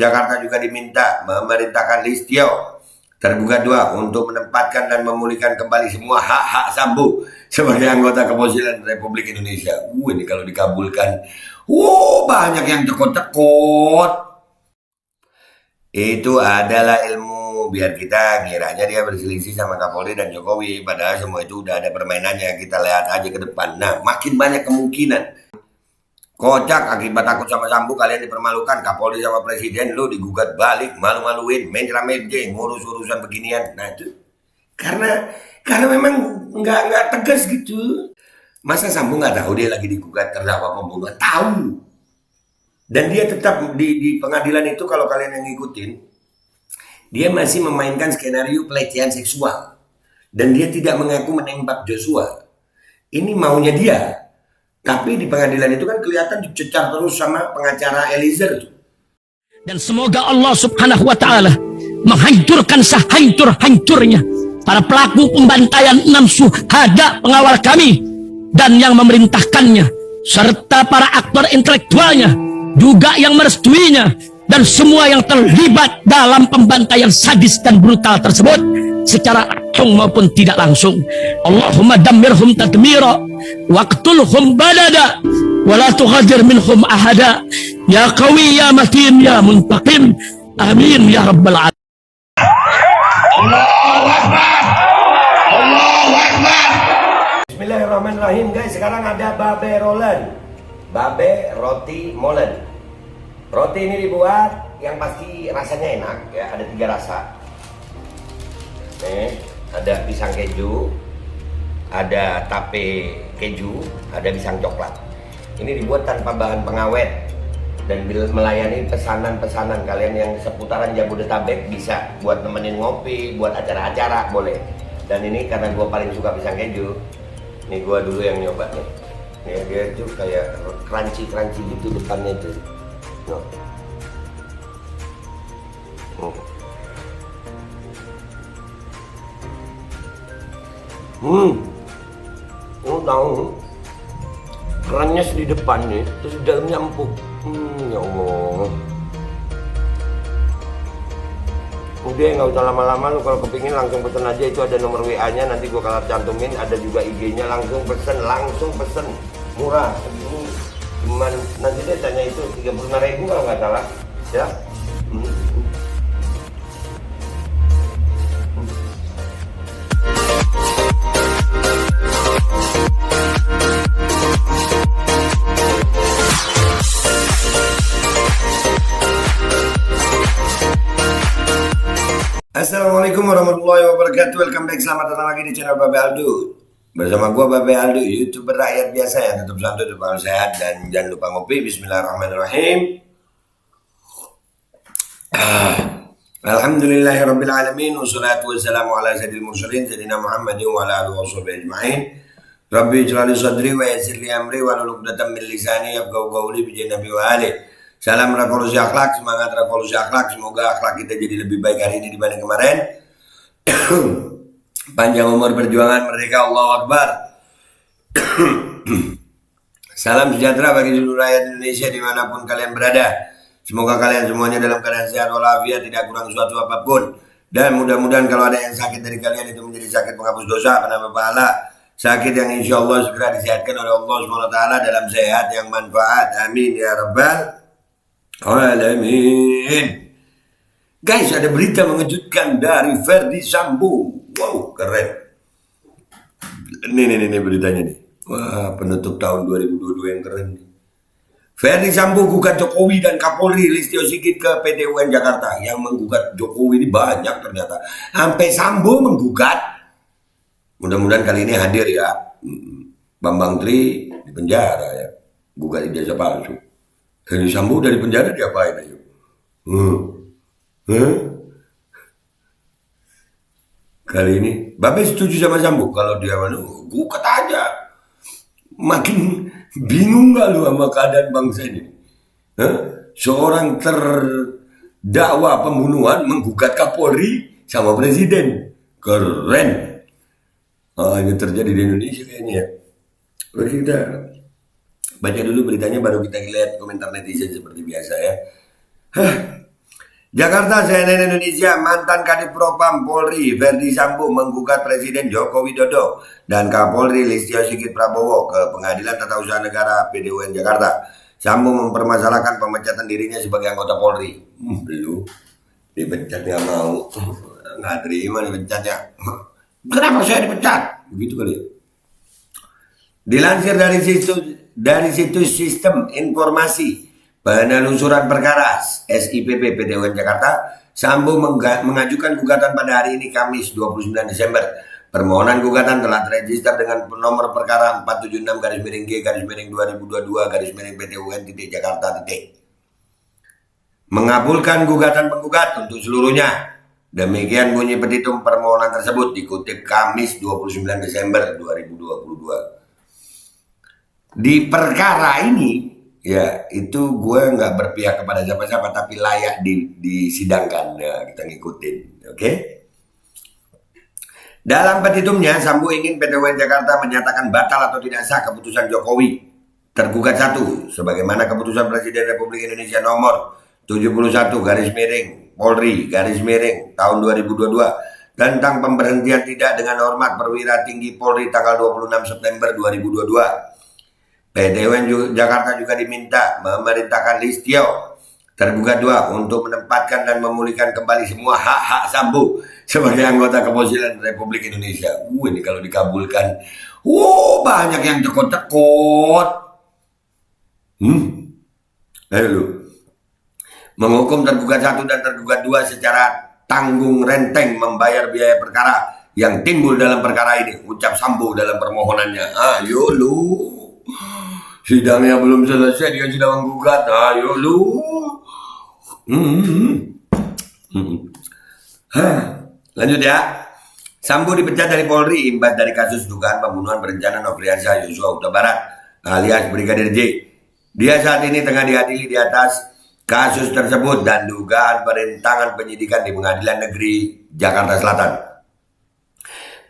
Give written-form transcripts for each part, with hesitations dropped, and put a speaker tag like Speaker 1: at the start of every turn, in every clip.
Speaker 1: Jakarta juga diminta memerintahkan Listio tergugat 2 untuk menempatkan dan memulihkan kembali semua hak-hak Sambo sebagai anggota Kepolisian Republik Indonesia. Ini kalau dikabulkan, banyak yang tekot-tekot. Itu adalah ilmu biar kita ngiranya dia berselisih sama Kapolri dan Jokowi, padahal semua itu udah ada permainannya. Kita lihat aja ke depan. Nah, makin banyak kemungkinan. Kocak, akibat takut sama Sambo kalian dipermalukan. Kapolri sama presiden lu digugat balik, malu-maluin, main ngurus urusan beginian. Nah itu karena memang nggak tegas gitu. Masa Sambo nggak tahu dia lagi digugat terdakwa pembunuhan? Tahu. Dan dia tetap di pengadilan itu, kalau kalian yang ngikutin, dia masih memainkan skenario pelecehan seksual. Dan dia tidak mengaku menembak Joshua. Ini maunya dia. Tapi di pengadilan itu kan kelihatan dicecar terus sama pengacara Eliezer.
Speaker 2: Dan semoga Allah subhanahu wa ta'ala menghancurkan sehancur-hancurnya para pelaku pembantaian 6 syuhada pengawal kami dan yang memerintahkannya, serta para aktor intelektualnya juga yang merestuinya, dan semua yang terlibat dalam pembantaian sadis dan brutal tersebut secara langsung maupun tidak langsung. Allahumma dammirhum tadmira waqtulhum badada wala tughadir minhum ahada ya qawi ya matin ya muntaqim amin ya rabbal alamin.
Speaker 1: Allahu Akbar, Allahu Akbar. Bismillahirrahmanirrahim. Guys, sekarang ada babe rolen, babe roti molen. Roti ini dibuat yang pasti rasanya enak ya, ada 3 rasa. Nih, ada pisang keju, ada tape keju, ada pisang coklat. Ini dibuat tanpa bahan pengawet dan melayani pesanan-pesanan kalian yang seputaran Jabodetabek. Bisa buat nemenin ngopi, buat acara-acara boleh. Dan ini karena gue paling suka pisang keju, nih gue dulu yang nyoba nih. Dia itu kayak crunchy gitu depannya itu. Tahu kerannya di depan nih, terus di dalamnya empuk. Ya Allah. Udah nggak usah lama-lama, lu kalau kepingin langsung pesen aja, itu ada nomor WA-nya, nanti gua kalau cantumin, ada juga IG-nya, langsung pesen, murah. Ini cuman nanti dia tanya itu 35.000 kalau nggak salah, ya. Assalamualaikum warahmatullahi wabarakatuh. Welcome back, selamat datang lagi di channel Babe Aldo. Bersama gua Babe Aldo, YouTuber rakyat biasa yang tetap santuy, tetap sehat, dan jangan lupa ngopi. Bismillahirrahmanirrahim. Alhamdulillahirabbil alamin, wassalatu wassalamu ala sayyidil mursalin sayyidina Muhammadin wa ala alihi washabihi ajmain. Rabbi ij'al li sadri wa yassir li amri wa hlul 'uqdatam min lisani yafqahu qawli bi Nabi wa alihi. Salam revolusi akhlak, semangat revolusi akhlak. Semoga akhlak kita jadi lebih baik hari ini dibanding kemarin. Panjang umur perjuangan merdeka, Allahu Akbar. Salam sejahtera bagi seluruh rakyat Indonesia dimanapun kalian berada. Semoga kalian semuanya dalam keadaan sehat walafiat, tidak kurang suatu apapun. Dan mudah-mudahan kalau ada yang sakit dari kalian itu menjadi sakit penghapus dosa, penambah pahala. Sakit yang insya Allah segera disehatkan oleh Allah SWT dalam sehat yang manfaat. Amin ya Rabbal Alamin. Guys, ada berita mengejutkan dari Ferdy Sambo. Wow, keren. Ini beritanya nih. Wah, penutup tahun 2022 yang keren nih. Ferdy Sambo gugat Jokowi dan Kapolri Listio Sigit ke PT UN Jakarta. Yang menggugat Jokowi ini banyak ternyata. Sampai Sambo menggugat. Mudah-mudahan kali ini hadir ya. Bambang Tri di penjara ya. Gugat ijazah palsu. Ferdy Sambo dari penjara diapain aja? Kali ini Babe setuju sama Sambo kalau dia gugat aja. Makin bingung gak lu sama keadaan bangsa ini? Seorang terdakwa pembunuhan menggugat Kapolri sama presiden. Keren. Ini terjadi di Indonesia kayaknya. Kita baca dulu beritanya, baru kita lihat komentar netizen seperti biasa ya. Jakarta, CNN Indonesia, mantan Kadif Propam Polri Verdi Sambo menggugat Presiden Joko Widodo dan Kapolri Listio Sigit Prabowo ke Pengadilan Tata Usaha Negara PT UN Jakarta. Sambo mempermasalahkan pemecatan dirinya sebagai anggota Polri. Belum, dipecat nggak mau, nggak terima dipecatnya. Kenapa saya dipecat? Begitu kali. Dilansir dari situs Sistem Informasi Penelusuran Perkara SIPP PT UN Jakarta, Sambo mengajukan gugatan pada hari ini Kamis 29 Desember. Permohonan gugatan telah terregister dengan nomor perkara 476-G-2022-PT UN Jakarta. Mengabulkan gugatan penggugat untuk seluruhnya. Demikian bunyi petitum permohonan tersebut dikutip Kamis 29 Desember 2022. Di perkara ini, ya itu gue nggak berpihak kepada siapa-siapa, tapi layak disidangkan. Ya, kita ngikutin, oke? Dalam petitumnya, Sambo ingin PT UN Jakarta menyatakan batal atau tidak sah keputusan Jokowi tergugat 1, sebagaimana keputusan Presiden Republik Indonesia nomor 71 Polri tahun 2022 tentang pemberhentian tidak dengan hormat perwira tinggi Polri tanggal 26 September 2022. PT UN Jakarta juga diminta memerintahkan Listio tergugat 2 untuk menempatkan dan memulihkan kembali semua hak-hak Sambo sebagai anggota Kepolisian Republik Indonesia. Ini kalau dikabulkan, banyak yang tekot-tekot. Ayo lu. Menghukum tergugat 1 dan tergugat 2 secara tanggung renteng membayar biaya perkara yang timbul dalam perkara ini, ucap Sambo dalam permohonannya. Ayo lu. Sidangnya belum selesai, dia sudah menggugat. Ayo lu. Lanjut ya. Sambo dipecat dari Polri imbas dari kasus dugaan pembunuhan berencana Nofriansah Yosua Huta Barat alias Brigadir J. Dia saat ini tengah diadili di atas kasus tersebut dan dugaan perintangan penyidikan di Pengadilan Negeri Jakarta Selatan.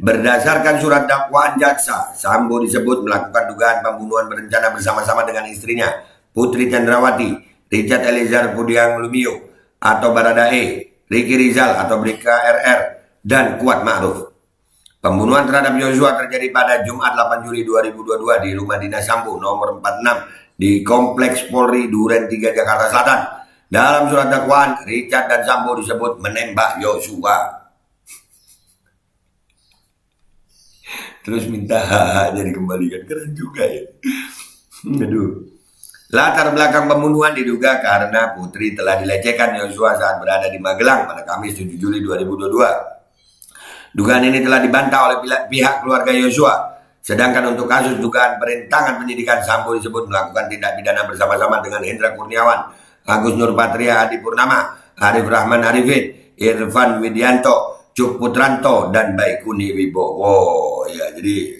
Speaker 1: Berdasarkan surat dakwaan jaksa, Sambo disebut melakukan dugaan pembunuhan berencana bersama-sama dengan istrinya, Putri Chandrawati, Richard Eliezer Pudiang Lumiu atau Baradae, Ricky Rizal atau Bribka RR, dan Kuat Ma'ruf. Pembunuhan terhadap Yosua terjadi pada Jumat 8 Juli 2022 di rumah dinas Sambo nomor 46 di Kompleks Polri Duren 3 Jakarta Selatan. Dalam surat dakwaan, Richard dan Sambo disebut menembak Yosua. Terus minta hak-haknya dikembalikan. Keren juga ya. Aduh. Latar belakang pembunuhan diduga karena Putri telah dilecehkan Yosua saat berada di Magelang pada Kamis 7 Juli 2022. Dugaan ini telah dibantah oleh pihak keluarga Yosua. Sedangkan untuk kasus dugaan perintangan penyidikan, Sambo disebut melakukan tindak pidana bersama-sama dengan Hendra Kurniawan, Agus Nurpatria Adi Purnama, Arif Rahman Arifin, Irfan Widianto, Cuk Putranto, dan Baikuni Wibowo. Ya, jadi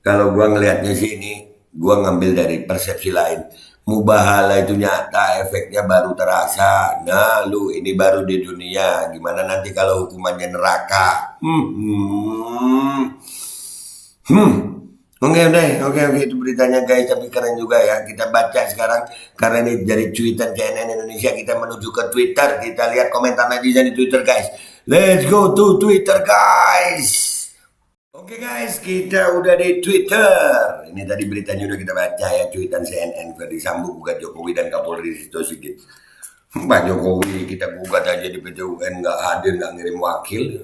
Speaker 1: kalau gua ngelihatnya sih ini, gua ngambil dari persepsi lain. Mubahala itu nyata, efeknya baru terasa. Nah, lu ini baru di dunia. Gimana nanti kalau hukumannya neraka? Oke, itu beritanya guys, tapi keren juga ya. Kita baca sekarang karena ini dari cuitan CNN Indonesia, kita menuju ke Twitter. Kita lihat komentar netizen di Twitter guys. Let's go to Twitter guys. Oke guys, kita udah di Twitter. Ini tadi beritanya udah kita baca ya, cuitan CNN Verdi Sambo gugat Jokowi dan Kapolri Listio Sigit. Pak Jokowi kita gugat aja di PT UN, nggak hadir, nggak ngirim wakil,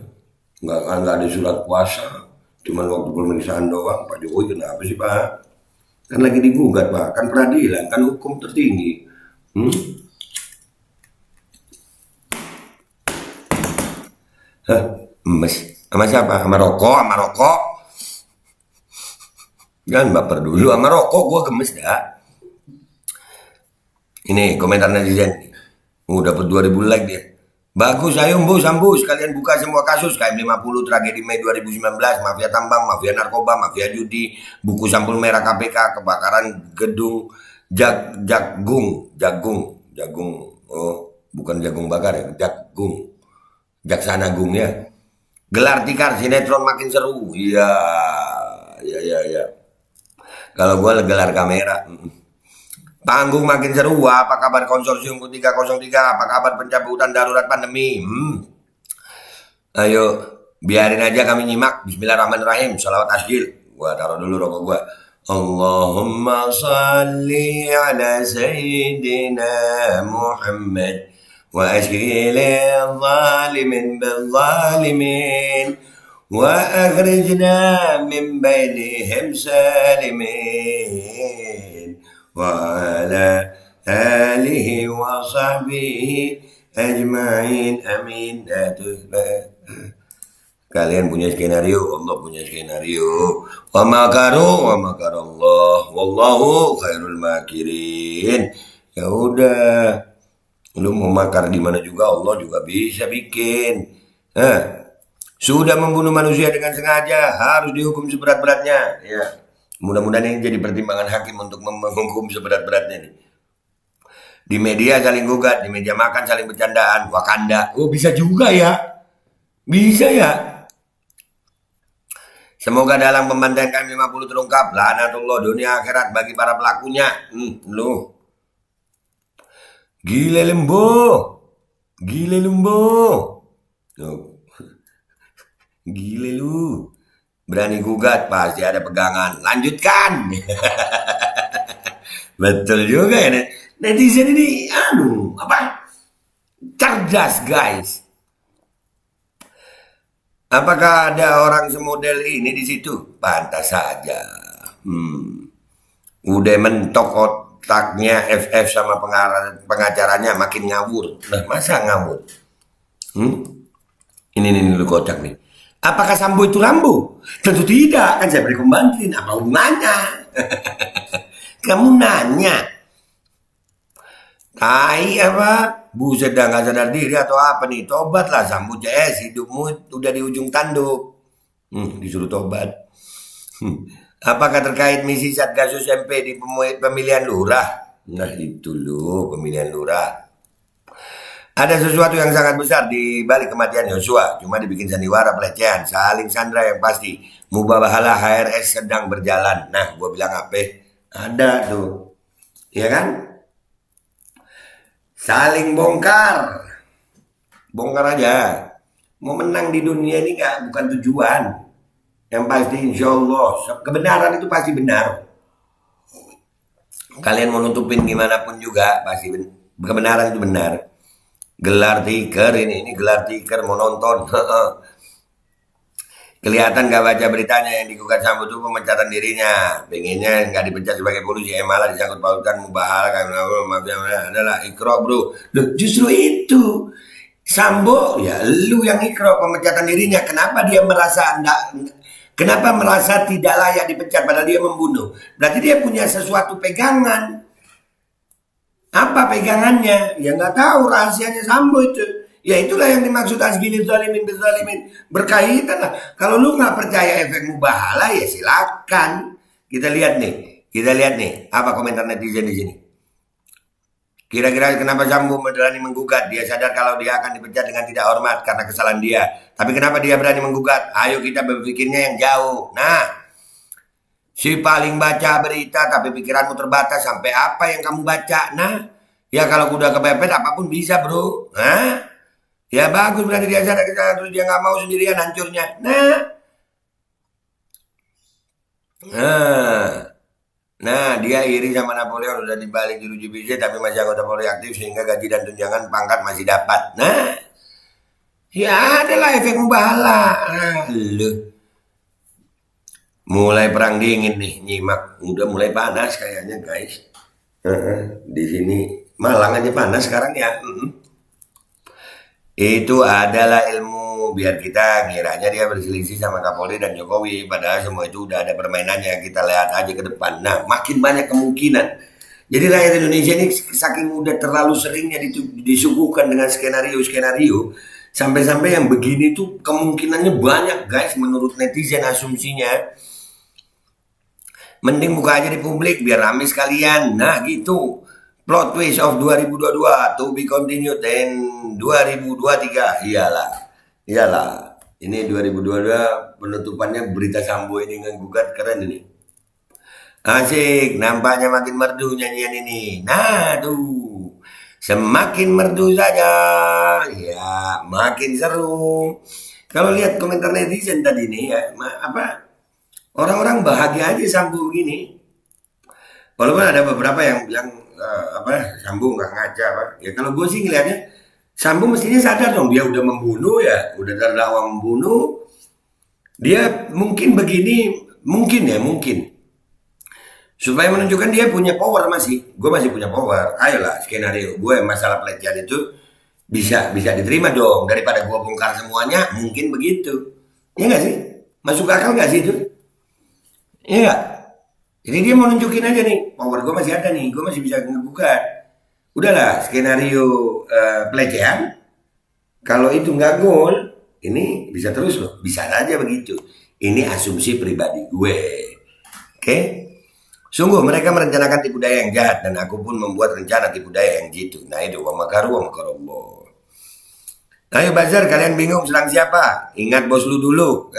Speaker 1: nggak ada surat kuasa. Cuman waktu pemeriksaan doang. Pak Jokowi kenapa sih Pak? Kan lagi digugat Pak, kan peradilan, kan hukum tertinggi. Sama siapa? Sama rokok? Jangan baper dulu, sama rokok gua gemes dah. Ini komentar netizen. Dapat 2000 like dia. Bagus, ayo Sambo, sekalian buka semua kasus KM50, tragedi Mei 2019, mafia tambang, mafia narkoba, mafia judi, buku sampul merah KPK, kebakaran gedung jagung, bukan jagung bakar ya, jagung, Jaksa Agung ya. Gelar tikar sinetron makin seru, iya. Kalau gua gelar kamera, Panggung makin seru. Apa kabar konsorsium 303? Apa kabar pencabutan darurat pandemi? Ayo, biarin aja kami nyimak. Bismillahirrahmanirrahim. Shalawat asgil. Gua taruh dulu rokok gua. Allahumma salli ala Sayyidina Muhammad wa ashghil zalimin bil zalimin wa akhrijna min bainihim salimin wa ala alihi wa sahbihi ajma'in amin. Kalian punya skenario, Allah punya skenario. Wa makarallah, wallahu khairul makirin. Ya udah, lu mau makar di mana juga Allah juga bisa bikin. Sudah membunuh manusia dengan sengaja harus dihukum seberat-beratnya. Ya, mudah-mudahan ini jadi pertimbangan hakim untuk menghukum seberat-beratnya nih. Di media saling gugat, di meja makan saling bercandaan. Wakanda, oh bisa juga ya, bisa ya. Semoga dalam pembantaian kami 50 terungkap laknatullah dunia akhirat bagi para pelakunya. Lu gile lembo, gile lembo, gile lu. Berani gugat pasti ada pegangan. Lanjutkan. Betul juga ya. Netizen ini cerdas guys. Apakah ada orang semodel ini di situ? Pantas saja. Udah mentok otaknya FF sama pengacaranya makin ngawur. Nah, masa ngawur? Ini lu kocak nih. Apakah Sambo itu Rambo? Tentu tidak. Kan saya beri pembantuin. Apa hubungannya? Kamu nanya. Tai apa? Buset dah gak sadar diri atau apa nih? Tobatlah Sambo CS, hidupmu udah di ujung tanduk. Disuruh tobat. Apakah terkait misi Satgasus MP di pemilihan lurah? Nah itu loh pemilihan lurah. Ada sesuatu yang sangat besar di balik kematian Yosua. Cuma dibikin sandiwara pelecehan, saling sandra yang pasti. Mubahalah HRS sedang berjalan. Nah gue bilang apa? Ada tuh. Ya kan? Saling bongkar. Bongkar aja. Mau menang di dunia ini bukan tujuan. Yang pasti insya Allah kebenaran itu pasti benar. Kalian mau nutupin gimana pun juga pasti kebenaran itu benar. Gelar tikar ini gelar tikar mau nonton. Kelihatan gak baca beritanya yang digugat Sambo itu pemecatan dirinya. Pengennya gak dipecat sebagai polisi, malah disangkut pautkan mubahalah adalah ikro bro. Loh, justru itu Sambo ya lu yang ikro pemecatan dirinya. Kenapa dia merasa kenapa merasa tidak layak dipecat padahal dia membunuh? Berarti dia punya sesuatu pegangan. Apa pegangannya? Ya nggak tahu rahasianya Sambo itu. Ya itulah yang dimaksud asgilin zalimin bezalimin. Berkaitan lah. Kalau lu nggak percaya efek mubahalah ya silakan. Kita lihat nih. Apa komentar netizen di sini? Kira-kira kenapa Sambo berani menggugat? Dia sadar kalau dia akan dipecat dengan tidak hormat karena kesalahan dia. Tapi kenapa dia berani menggugat? Ayo kita berpikirnya yang jauh. Nah, si paling baca berita tapi pikiranmu terbatas sampai apa yang kamu baca? Nah, ya kalau udah kepepet apapun bisa bro. Ya bagus berarti dia sadar terus dia nggak mau sendirian hancurnya. Nah, dia iri sama Napoleon udah dibalik dirujuk BC tapi masih anggota Polri aktif sehingga gaji dan tunjangan pangkat masih dapat. Nah, ya adalah efek mubahalah. Mulai perang dingin nih, nyimak. Udah mulai panas kayaknya guys. Di sini Malang aja panas sekarang ya. Itu adalah ilmu biar kita ngiranya dia berselisih sama Kapolri dan Jokowi. Padahal semua itu udah ada permainannya. Kita lihat aja ke depan. Nah, makin banyak kemungkinan. Jadi rakyat Indonesia ini saking udah terlalu seringnya disuguhkan dengan skenario-skenario. Sampai-sampai yang begini tuh kemungkinannya banyak guys menurut netizen asumsinya. Mending buka aja di publik biar rame sekalian. Nah gitu. Plot twist of 2022 to be continued in 2023. Iyalah. Ini 2022 penutupannya berita Sambo ini gugat keren ini. Asik, nampaknya makin merdu nyanyian ini. Nah, tuh. Semakin merdu saja, ya makin seru. Kalau lihat komentar netizen tadi nih ya, orang-orang bahagia aja Sambu begini. Walaupun ada beberapa yang bilang Sambu nggak ngaca apa. Ya kalau gue sih ngelihatnya Sambu mestinya sadar dong dia udah membunuh ya, udah terdakwa membunuh. Dia mungkin begini, mungkin supaya menunjukkan dia punya power masih. Gue masih punya power. Ayolah skenario gue masalah pelecehan itu bisa diterima dong daripada gue bongkar semuanya. Mungkin begitu. Iya nggak sih? Masuk akal nggak sih itu? Iya nggak? Jadi dia mau nunjukin aja nih, power gue masih ada nih, gue masih bisa ngegugat. Udahlah, skenario pelecehan, kalau itu nggak gol, ini bisa terus loh, bisa saja begitu. Ini asumsi pribadi gue, oke? Sungguh mereka merencanakan tipu daya yang jahat dan aku pun membuat rencana tipu daya yang jitu. Nah itu wa makaru wa makarallah. Ayo Bazar, kalian bingung serang siapa? Ingat bos lu dulu.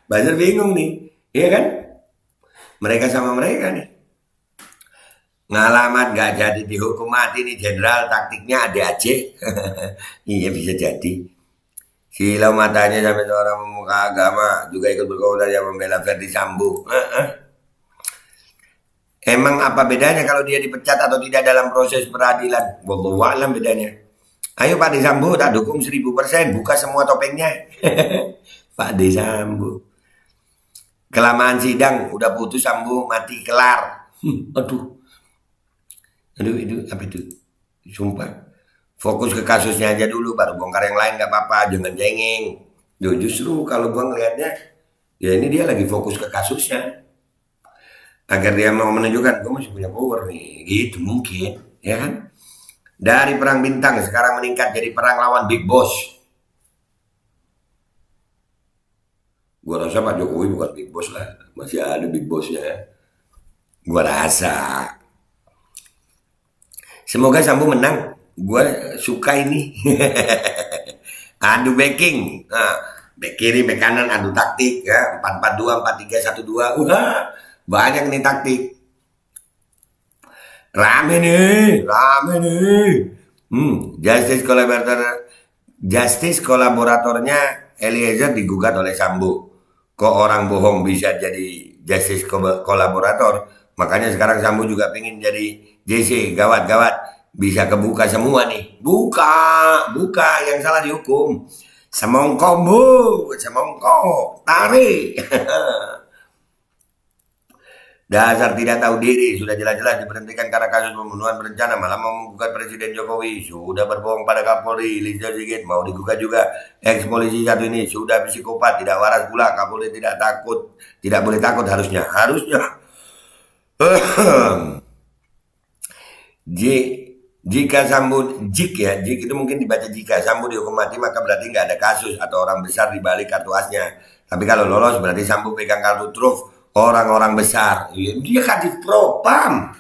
Speaker 1: Bazar bingung nih, iya kan? Mereka sama mereka nih. Ngalamat gak jadi dihukum mati nih jenderal, taktiknya ada aja. Iya bisa jadi. Silau matanya sampai seorang pemuka agama juga ikut berkaul yang membela Verdi Sambo. Emang apa bedanya kalau dia dipecat atau tidak dalam proses peradilan? Wallahu a'lam bedanya. Ayo Pak Sambo tak dukung 1000%, buka semua topengnya. Pak Sambo. Kelamaan sidang, udah putus Sambo, mati kelar. Aduh itu apa itu? Sumpah. Fokus ke kasusnya aja dulu, baru bongkar yang lain gak apa-apa, jangan cengeng. Justru kalau gua ngelihatnya, ya ini dia lagi fokus ke kasusnya. Agar dia mau menunjukkan, gua masih punya power nih, gitu mungkin, ya kan? Dari perang bintang sekarang meningkat jadi perang lawan Big Boss. Gua rasa Pak Jokowi bukan Big Boss lah, masih ada Big Bossnya. Gua rasa. Semoga Sambo menang. Gua suka ini. Adu backing. Nah, back kiri, back kanan, adu taktik ya. 4-4-2, 4-3-1-2. Udah banyak nih taktik. Rame nih. Justice kolaboratornya Eliezer digugat oleh Sambo. Kok orang bohong bisa jadi justice kolaborator? Makanya sekarang Sambo juga pengen jadi JC, gawat. Bisa kebuka semua nih. Buka. Yang salah dihukum. Semongko, bu. Semongko. Tarik. Dasar tidak tahu diri. Sudah jelas-jelas diberhentikan karena kasus pembunuhan berencana. Malah mau menggugat Presiden Jokowi. Sudah berbohong pada Kapolri. Listio Sigit mau digugat juga. Ex polisi satu ini sudah psikopat. Tidak waras pula. Kapolri tidak takut. Tidak boleh takut harusnya. Jika Sambo, jik itu mungkin dibaca jika Sambo dihukum mati maka berarti nggak ada kasus atau orang besar di balik kartu asnya. Tapi kalau lolos berarti Sambo pegang kartu truf orang-orang besar. Dia Kadif Propam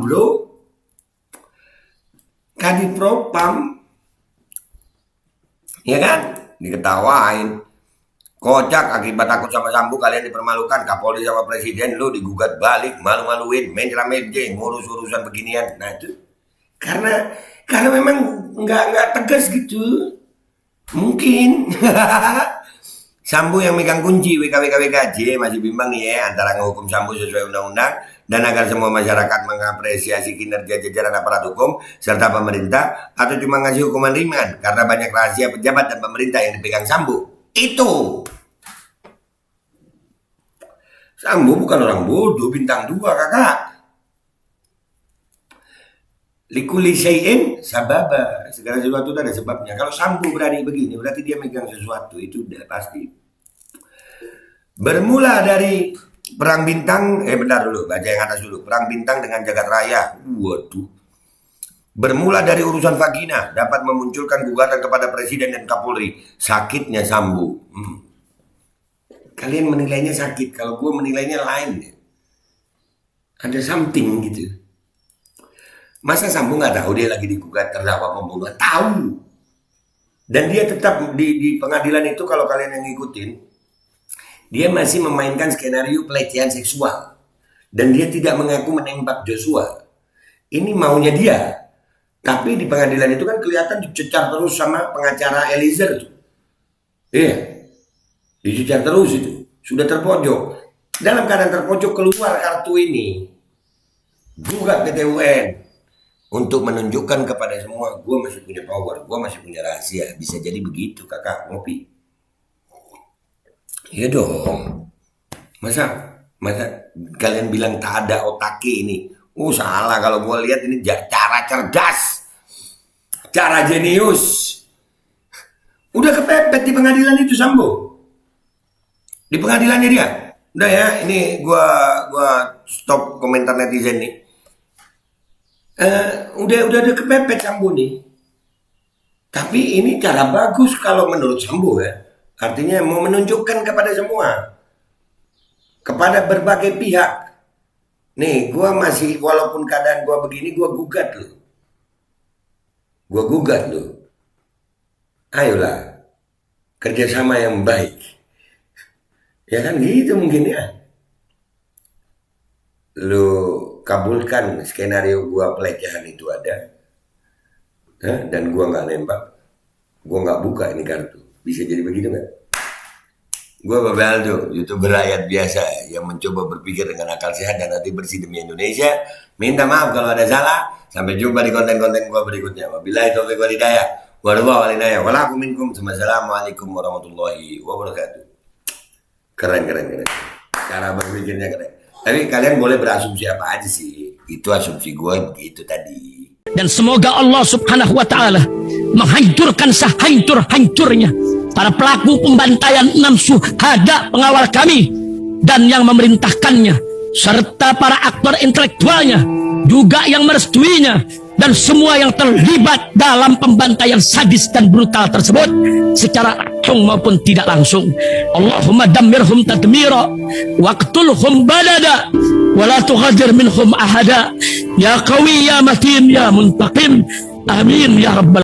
Speaker 1: bro. Kadif Propam, ya kan? Diketawain. Kocak akibat takut sama Sambo kalian dipermalukan. Kapolri sama presiden lu digugat balik, malu-maluin, main meje ngurus urusan beginian. Nah itu karena memang nggak tegas gitu. Mungkin Sambo yang megang kunci WKWKJ masih bimbang nih ya antara ngehukum Sambo sesuai undang-undang dan agar semua masyarakat mengapresiasi kinerja jajaran aparat hukum serta pemerintah atau cuma ngasih hukuman ringan karena banyak rahasia pejabat dan pemerintah yang dipegang Sambo. Itu Sambo bukan orang bodoh bintang 2 kakak. Likuli syai'in sababa. Segala sesuatu ada sebabnya. Kalau Sambo berani begini berarti dia megang sesuatu. Itu udah pasti. Bermula dari perang bintang. Bentar dulu. Baca yang atas dulu. Perang bintang dengan jagat raya. Waduh. Bermula dari urusan vagina. Dapat memunculkan gugatan kepada presiden dan Kapolri. Sakitnya Sambo. Kalian menilainya sakit. Kalau gue menilainya lain. Ada something gitu. Masa Sambo nggak tahu dia lagi digugat terdakwa pembunuhan? Tahu. Dan dia tetap di pengadilan itu kalau kalian yang ngikutin, dia masih memainkan skenario pelecehan seksual. Dan dia tidak mengaku menembak Joshua. Ini maunya dia. Tapi di pengadilan itu kan kelihatan dicecar terus sama pengacara Eliezer tuh. Iya. Dicecar terus itu. Sudah terpojok. Dalam keadaan terpojok keluar kartu ini. Gugat PT UN. Untuk menunjukkan kepada semua, gue masih punya power, gue masih punya rahasia. Bisa jadi begitu, kakak ngopi. Iya dong. Masa kalian bilang tak ada otake ini? Salah kalau gue lihat ini cara cerdas, cara jenius. Udah kepepet di pengadilan itu Sambo. Di pengadilannya dia. Udah ya, ini gua stop komentar netizen nih. Udah kepepet Sambo nih. Tapi ini cara bagus kalau menurut Sambo ya. Artinya mau menunjukkan kepada semua. Kepada berbagai pihak. Nih, gua masih, walaupun keadaan gua begini, gua gugat loh. Ayolah, kerjasama yang baik. Ya kan gitu mungkin ya. Lu kabulkan skenario gua pelecehan itu ada. Dan gua nggak nembak. Gua nggak buka ini kartu. Bisa jadi begitu nggak? Gue Babe Aldo, YouTuber rakyat biasa yang mencoba berpikir dengan akal sehat dan hati bersih demi Indonesia. Minta maaf kalau ada salah. Sampai jumpa di konten-konten gue berikutnya. Wabillahi taufiq wal hidayah. Wassalamualaikum warahmatullahi wabarakatuh. Keren. Cara berpikirnya keren. Tapi kalian boleh berasumsi apa aja sih. Itu asumsi gue begitu tadi.
Speaker 2: Dan semoga Allah subhanahu wa ta'ala menghancurkan sehancur-hancurnya para pelaku pembantaian 6 syuhada pengawal kami dan yang memerintahkannya, serta para aktor intelektualnya juga yang merestuinya, dan semua yang terlibat dalam pembantaian sadis dan brutal tersebut secara langsung maupun tidak langsung. Allahumma dammirhum tadmira waqtulhum balada wala tughadir minhum ahada ya qawi ya matin ya muntaqim. Amin ya rabbal